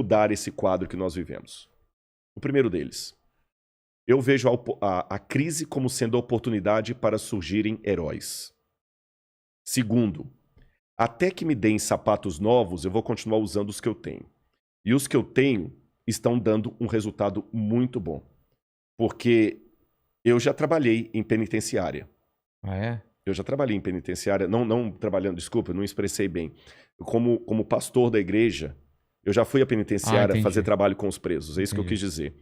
mudar esse quadro que nós vivemos. O primeiro deles, eu vejo a crise como sendo a oportunidade para surgirem heróis. Segundo, até que me deem sapatos novos, eu vou continuar usando os que eu tenho. E os que eu tenho estão dando um resultado muito bom. Porque eu já trabalhei em penitenciária. Ah, é? Eu já trabalhei em penitenciária, não trabalhando, desculpa, não expressei bem. Como pastor da igreja, eu já fui à penitenciária fazer trabalho com os presos, é isso que eu quis dizer.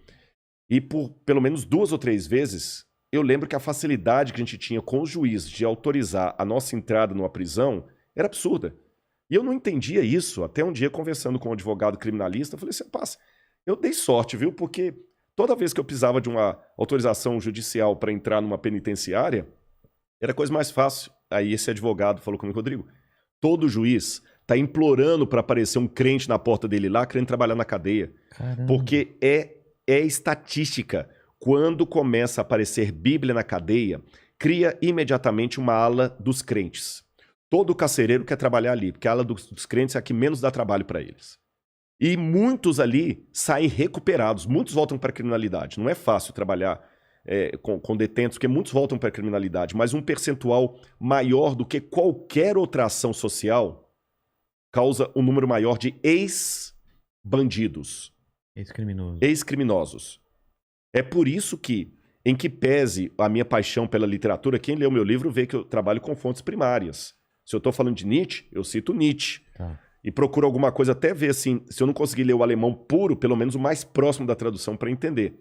E por pelo menos 2 ou 3 vezes, eu lembro que a facilidade que a gente tinha com os juízes de autorizar a nossa entrada numa prisão era absurda. E eu não entendia isso, até um dia conversando com um advogado criminalista, eu falei assim, rapaz, eu dei sorte, viu? Porque toda vez que eu precisava de uma autorização judicial para entrar numa penitenciária, era a coisa mais fácil. Aí esse advogado falou comigo, Rodrigo, todo juiz está implorando para aparecer um crente na porta dele lá, querendo trabalhar na cadeia. Caramba. Porque é estatística. Quando começa a aparecer Bíblia na cadeia, cria imediatamente uma ala dos crentes. Todo carcereiro quer trabalhar ali, porque a ala dos crentes é a que menos dá trabalho para eles. E muitos ali saem recuperados, muitos voltam para a criminalidade. Não é fácil trabalhar com detentos, porque muitos voltam para a criminalidade, mas um percentual maior do que qualquer outra ação social causa um número maior de ex-bandidos. Ex-criminosos. É por isso que, em que pese a minha paixão pela literatura, quem lê o meu livro vê que eu trabalho com fontes primárias. Se eu estou falando de Nietzsche, eu cito Nietzsche. Tá. E procuro alguma coisa, até ver assim, se eu não conseguir ler o alemão puro, pelo menos o mais próximo da tradução para entender.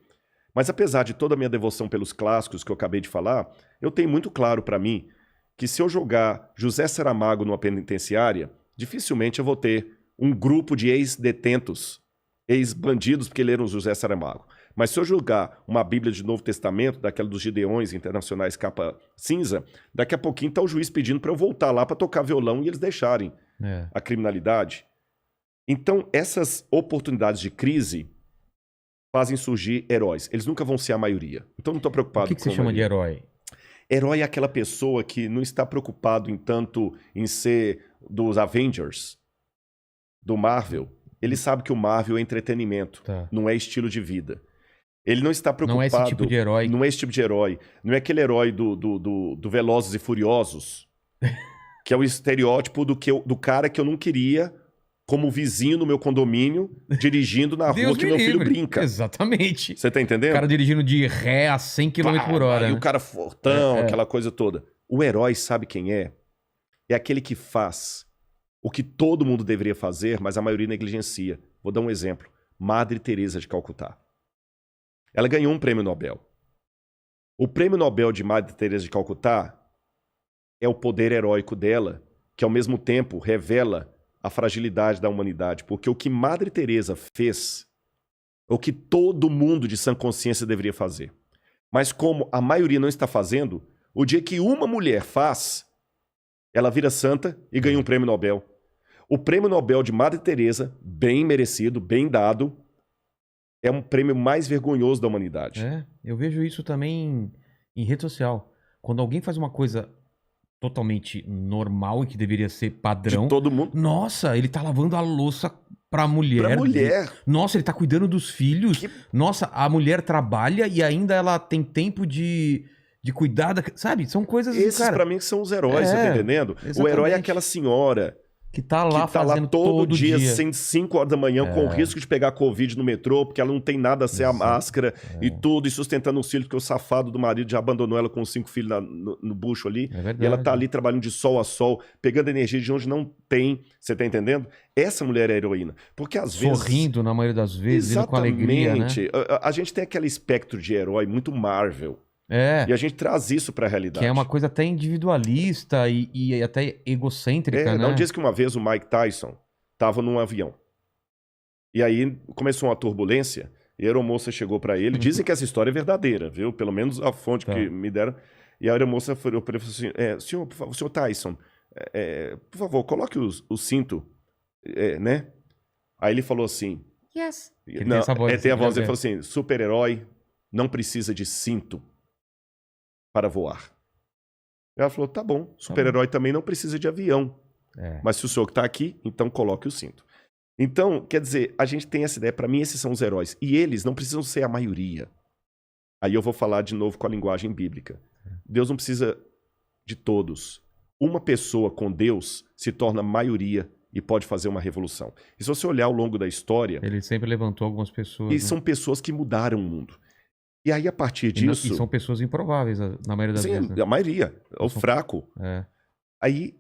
Mas apesar de toda a minha devoção pelos clássicos que eu acabei de falar, eu tenho muito claro para mim que se eu jogar José Saramago numa penitenciária, dificilmente eu vou ter um grupo de ex-detentos, ex-bandidos, porque leram José Saramago. Mas se eu jogar uma Bíblia de Novo Testamento, daquela dos Gideões Internacionais capa cinza, daqui a pouquinho tá o juiz pedindo para eu voltar lá para tocar violão e eles deixarem a criminalidade. Então, essas oportunidades de crise fazem surgir heróis. Eles nunca vão ser a maioria. Então, não estou preocupado com o que você chama de herói? Herói é aquela pessoa que não está preocupado em ser dos Avengers, do Marvel. Ele sabe que o Marvel é entretenimento, não é estilo de vida. Ele não está preocupado... Não é esse tipo de herói. Não é esse tipo de herói. Não é aquele herói do Velozes e Furiosos, que é o estereótipo do cara que eu não queria como vizinho no meu condomínio, dirigindo na rua que meu filho brinca. Exatamente. Você tá entendendo? O cara dirigindo de ré a 100 km por hora. E o cara fortão, aquela coisa toda. O herói sabe quem é? É aquele que faz o que todo mundo deveria fazer, mas a maioria negligencia. Vou dar um exemplo. Madre Teresa de Calcutá. Ela ganhou um prêmio Nobel. O prêmio Nobel de Madre Teresa de Calcutá é o poder heróico dela, que ao mesmo tempo revela a fragilidade da humanidade, porque o que Madre Teresa fez é o que todo mundo de sã consciência deveria fazer. Mas como a maioria não está fazendo, o dia que uma mulher faz, ela vira santa e ganha um prêmio Nobel. O prêmio Nobel de Madre Teresa, bem merecido, bem dado, é um prêmio mais vergonhoso da humanidade. Eu vejo isso também em rede social. Quando alguém faz uma coisa totalmente normal e que deveria ser padrão. De todo mundo. Nossa, ele tá lavando a louça pra mulher. Pra mulher. Nossa, ele tá cuidando dos filhos. Nossa, a mulher trabalha e ainda ela tem tempo de cuidar da... Sabe? São coisas... Esses, cara, pra mim, são os heróis, você tá entendendo? Exatamente. O herói é aquela senhora... Que tá lá fazendo todo dia, 5 horas da manhã, com o risco de pegar Covid no metrô, porque ela não tem nada a ser a máscara e tudo, e sustentando os filhos, porque o safado do marido já abandonou ela com 5 filhos no bucho ali. E ela tá ali trabalhando de sol a sol, pegando energia de onde não tem, você tá entendendo? Essa mulher é a heroína. Porque às vezes... Sorrindo, na maioria das vezes, indo com alegria, né? A gente tem aquele espectro de herói muito Marvel. E a gente traz isso pra realidade. Que é uma coisa até individualista e até egocêntrica, né? Não diz que uma vez o Mike Tyson tava num avião. E aí começou uma turbulência e a aeromoça chegou pra ele. Dizem que essa história é verdadeira, viu? Pelo menos a fonte que me deram. E a aeromoça falou pra ele assim, senhor Tyson, por favor, coloque o cinto, né? Aí ele falou assim... Yes. Não, tem a voz, ele falou assim, super-herói não precisa de cinto para voar. Ela falou, tá bom, super-herói também não precisa de avião. Mas se o senhor que tá aqui, então coloque o cinto. Então, quer dizer, a gente tem essa ideia, para mim esses são os heróis. E eles não precisam ser a maioria. Aí eu vou falar de novo com a linguagem bíblica. Deus não precisa de todos. Uma pessoa com Deus se torna maioria e pode fazer uma revolução. E se você olhar ao longo da história... Ele sempre levantou algumas pessoas. E são pessoas que mudaram o mundo. E aí, a partir disso... E são pessoas improváveis, na maioria das vezes. Né? A maioria. O fraco. Aí,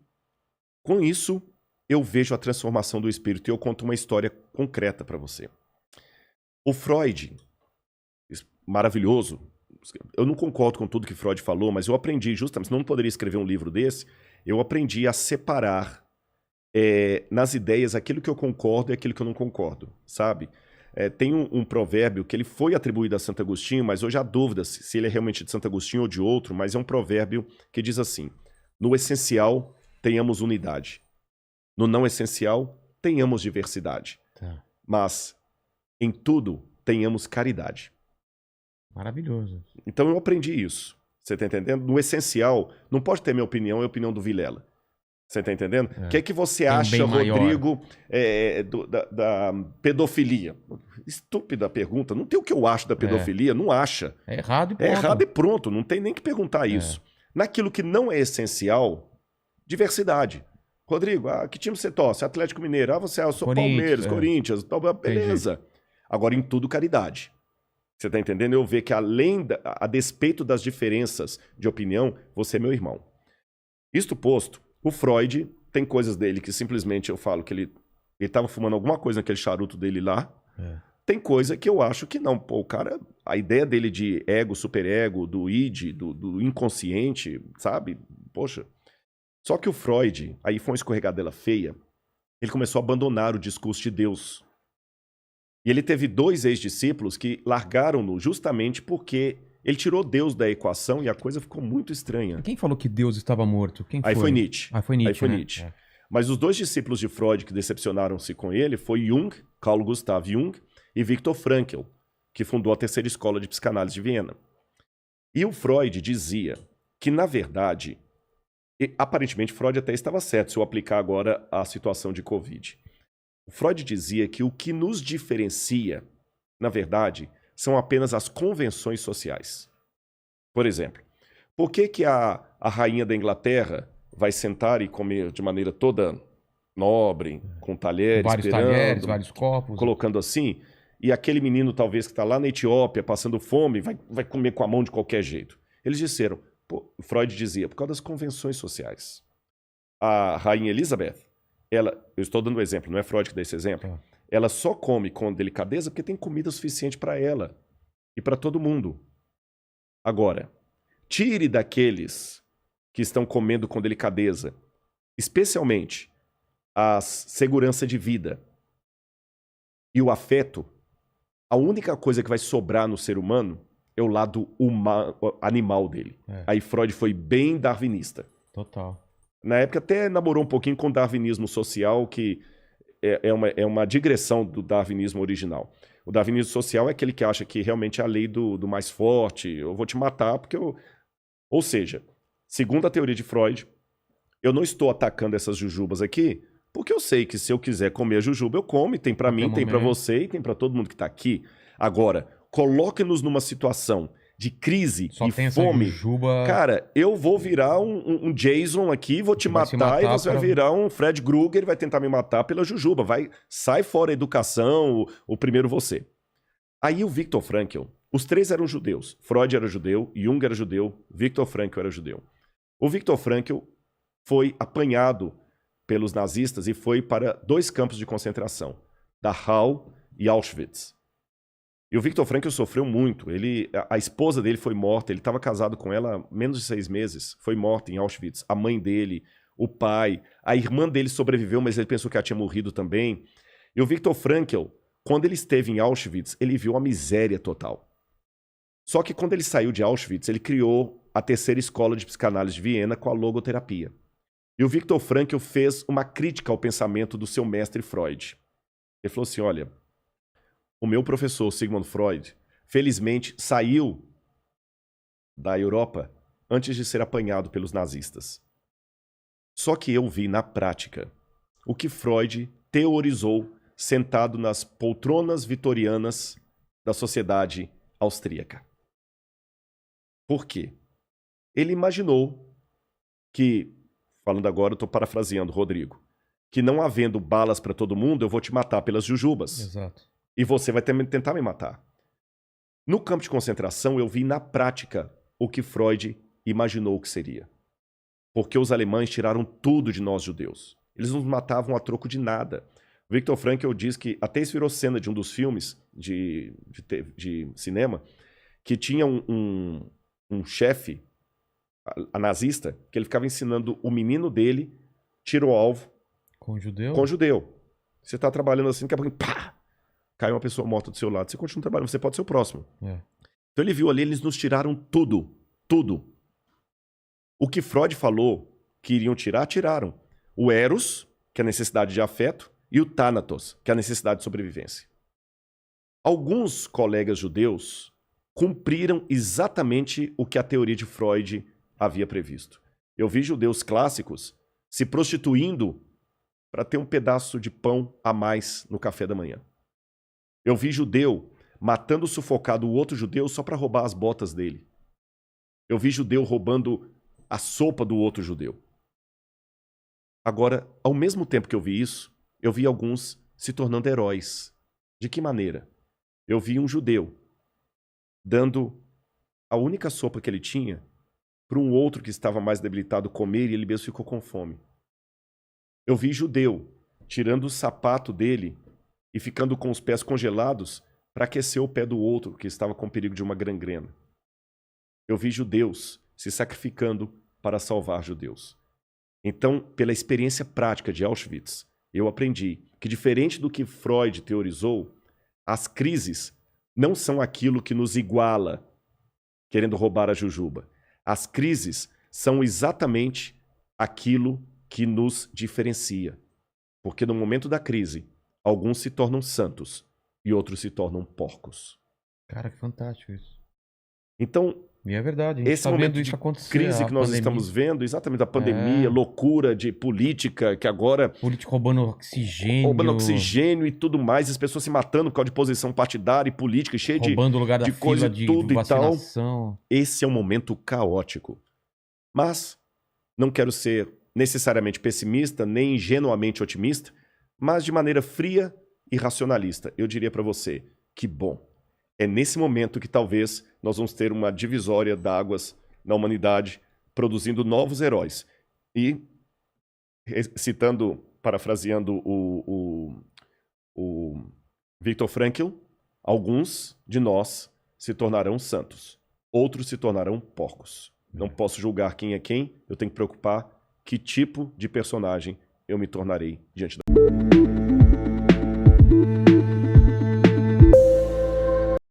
com isso, eu vejo a transformação do espírito. E eu conto uma história concreta para você. O Freud, maravilhoso. Eu não concordo com tudo que Freud falou, mas eu aprendi justamente... Senão eu não poderia escrever um livro desse. Eu aprendi a separar nas ideias aquilo que eu concordo e aquilo que eu não concordo, sabe? Tem um provérbio que ele foi atribuído a Santo Agostinho, mas hoje há dúvida se ele é realmente de Santo Agostinho ou de outro, mas é um provérbio que diz assim: no essencial, tenhamos unidade. No não essencial, tenhamos diversidade. Tá. Mas, em tudo, tenhamos caridade. Maravilhoso. Então eu aprendi isso. Você tá entendendo? No essencial, não pode ter minha opinião e a opinião do Vilela. Você tá entendendo? O que é que você acha, Rodrigo, da pedofilia? Estúpida pergunta. Não tem o que eu acho da pedofilia, não acha. É errado e pronto. É errado e pronto, não tem nem que perguntar isso. Naquilo que não é essencial, diversidade. Rodrigo, que time você torce? Atlético Mineiro. Você eu sou Palmeiras, Corinthians. Beleza. Entendi. Agora, em tudo, caridade. Você tá entendendo? Eu vejo que a despeito das diferenças de opinião, você é meu irmão. Isto posto, o Freud tem coisas dele que simplesmente eu falo que ele estava fumando alguma coisa naquele charuto dele lá. Tem coisa que eu acho que não. Pô, o cara, a ideia dele de ego, superego, do id, do inconsciente, sabe? Poxa. Só que o Freud, aí foi uma escorregadela feia, ele começou a abandonar o discurso de Deus. E ele teve 2 ex-discípulos que largaram-no justamente porque ele tirou Deus da equação e a coisa ficou muito estranha. Quem falou que Deus estava morto? Quem foi? Aí foi Nietzsche. Foi Nietzsche. Aí foi Nietzsche. Mas os 2 discípulos de Freud que decepcionaram-se com ele foi Jung, Carl Gustav Jung, e Viktor Frankl, que fundou a terceira escola de psicanálise de Viena. E o Freud dizia que, na verdade, aparentemente Freud até estava certo, se eu aplicar agora a situação de Covid. O Freud dizia que o que nos diferencia, na verdade, são apenas as convenções sociais. Por exemplo, por que a rainha da Inglaterra vai sentar e comer de maneira toda nobre, com talheres, vários talheres, vários copos, colocando assim, e aquele menino talvez que está lá na Etiópia passando fome vai comer com a mão de qualquer jeito? Eles disseram, Freud dizia, por causa das convenções sociais. A rainha Elizabeth, eu estou dando um exemplo, não é Freud que dá esse exemplo, ela só come com delicadeza porque tem comida suficiente para ela e para todo mundo. Agora, tire daqueles que estão comendo com delicadeza, especialmente a segurança de vida e o afeto, a única coisa que vai sobrar no ser humano é o lado animal dele. Aí Freud foi bem darwinista. Total. Na época até namorou um pouquinho com o darwinismo social, que é uma digressão do darwinismo original. O darwinismo social é aquele que acha que realmente é a lei do mais forte, eu vou te matar porque eu... Ou seja, segundo a teoria de Freud, eu não estou atacando essas jujubas aqui, porque eu sei que se eu quiser comer a jujuba, eu como, e tem para mim, tem para você e tem para todo mundo que está aqui. Agora, coloque-nos numa situação de crise e fome, cara, eu vou virar um Jason aqui, vou te matar e você vai virar um Fred Krueger e vai tentar me matar pela jujuba. Sai fora a educação, o primeiro você. Aí o Viktor Frankl, os 3 eram judeus. Freud era judeu, Jung era judeu, Viktor Frankl era judeu. O Viktor Frankl foi apanhado pelos nazistas e foi para 2 campos de concentração, Dachau e Auschwitz. E o Viktor Frankl sofreu muito. A esposa dele foi morta, ele estava casado com ela há menos de 6 meses, foi morta em Auschwitz. A mãe dele, o pai, a irmã dele sobreviveu, mas ele pensou que ela tinha morrido também. E o Viktor Frankl, quando ele esteve em Auschwitz, ele viu a miséria total. Só que quando ele saiu de Auschwitz, ele criou a terceira escola de psicanálise de Viena com a logoterapia. E o Viktor Frankl fez uma crítica ao pensamento do seu mestre Freud. Ele falou assim, olha, o meu professor Sigmund Freud, felizmente, saiu da Europa antes de ser apanhado pelos nazistas. Só que eu vi na prática o que Freud teorizou sentado nas poltronas vitorianas da sociedade austríaca. Por quê? Ele imaginou que, falando agora, eu estou parafraseando, Rodrigo, que não havendo balas para todo mundo, eu vou te matar pelas jujubas. Exato. E você vai tentar me matar. No campo de concentração, eu vi na prática o que Freud imaginou que seria. Porque os alemães tiraram tudo de nós judeus. Eles nos matavam a troco de nada. Viktor Frankl diz que, até isso virou cena de um dos filmes de cinema, que tinha um chefe, a nazista, que ele ficava ensinando o menino dele, tiro ao alvo. Com judeu? Com judeu. Você está trabalhando assim, daqui a pouco, pá! Cai uma pessoa morta do seu lado. Você continua trabalhando, você pode ser o próximo. É. Então ele viu ali, eles nos tiraram tudo. Tudo. O que Freud falou que iriam tirar, tiraram. O eros, que é a necessidade de afeto, e o thanatos, que é a necessidade de sobrevivência. Alguns colegas judeus cumpriram exatamente o que a teoria de Freud havia previsto. Eu vi judeus clássicos se prostituindo para ter um pedaço de pão a mais no café da manhã. Eu vi judeu matando sufocado o outro judeu só para roubar as botas dele. Eu vi judeu roubando a sopa do outro judeu. Agora, ao mesmo tempo que eu vi isso, eu vi alguns se tornando heróis. De que maneira? Eu vi um judeu dando a única sopa que ele tinha para um outro que estava mais debilitado comer e ele mesmo ficou com fome. Eu vi judeu tirando o sapato dele e ficando com os pés congelados para aquecer o pé do outro que estava com perigo de uma gangrena. Eu vi judeus se sacrificando para salvar judeus. Então, pela experiência prática de Auschwitz, eu aprendi que, diferente do que Freud teorizou, as crises não são aquilo que nos iguala, querendo roubar a jujuba. As crises são exatamente aquilo que nos diferencia. Porque no momento da crise, alguns se tornam santos e outros se tornam porcos. Cara, que fantástico isso. Então, e é verdade, a gente esse tá momento vendo de isso acontecer, crise que nós pandemia. estamos vendo, exatamente a pandemia, loucura de política, que agora... Político roubando oxigênio. Roubando oxigênio e tudo mais, as pessoas se matando por causa de posição partidária e política, cheia roubando o lugar da de coisa fila e tudo e tal. vacinação. Esse é um momento caótico. Mas não quero ser necessariamente pessimista, nem ingenuamente otimista, mas de maneira fria e racionalista. Eu diria para você, que bom. É nesse momento que talvez nós vamos ter uma divisória d'águas na humanidade, produzindo novos heróis. E, citando, parafraseando o Viktor Frankl, alguns de nós se tornarão santos, outros se tornarão porcos. Não posso julgar quem é quem, eu tenho que preocupar que tipo de personagem eu me tornarei diante da...